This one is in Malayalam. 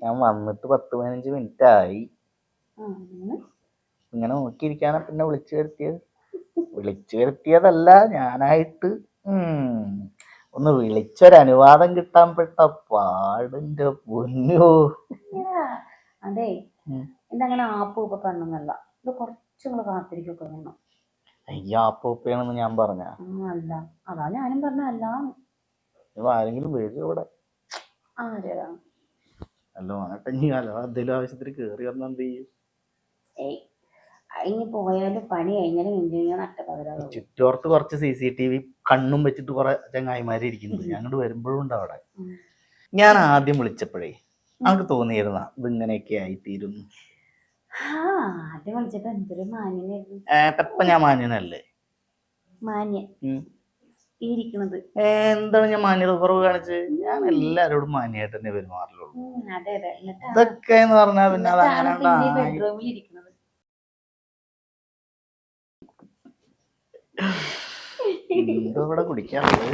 ഞാൻ വന്നിട്ട് 10-15 മിനിറ്റ് ആയി. ഇങ്ങനെ നോക്കിയിരിക്കാനാ പിന്നെ വിളിച്ചു വരുത്തിയതല്ല, ഞാനായിട്ട് ഒന്ന് വിളിച്ചൊരനുവാദം കിട്ടാൻ പെട്ട പാടിന്റെ പൊന്നോ. അതെ, ഇതങ്ങനെ ആപ്പൂപ്പ പെണ്ണൊന്നല്ല, ഇത് കുറച്ചുകൂടെ കാത്തിരിക്കൊക്കെ വേണം. അയ്യോ, ആപ്പൂപ്പയാണെന്ന് ഞാൻ പറഞ്ഞ? അല്ല, അതാ ഞാനും പറഞ്ഞ. അല്ല, ആരെങ്കിലും വരും ഇവിടെ? അല്ലോ ആട്ടെങ്കിലോ എന്തെങ്കിലും ആവശ്യത്തിന് കേറി വന്നാ എന്ത് ചെയ്യും? ഇനി പോയാലും പണി കഴിഞ്ഞാലും നട്ടപ്പകരാകും. ചുറ്റോർത്ത് കുറച്ച് CCTV കണ്ണും വെച്ചിട്ട് കുറെ ചങ്ങായിമാര് ഇരിക്കുന്നത് ഞങ്ങോട്ട് വരുമ്പോഴും ഉണ്ട് അവിടെ. ഞാൻ ആദ്യം വിളിച്ചപ്പോഴേ നമുക്ക് തോന്നിയിരുന്ന ഇതിങ്ങനെയൊക്കെ ആയിത്തീരുന്നു. ആദ്യം വിളിച്ചപ്പോ എന്തൊരു മാന്യനായിരുന്നു. ഇപ്പൊ ഞാൻ മാന്യനല്ലേ? എന്താണ് ഞാൻ മാന്യത കുറവ് കാണിച്ച്? ഞാൻ എല്ലാരോടും മാന്യായിട്ട് തന്നെ പെരുമാറുള്ളൂ. ഇതൊക്കെ എന്ന് പറഞ്ഞാ പിന്നെ അതങ്ങനെ ഇവിടെ കുടിക്കാറുള്ളത്.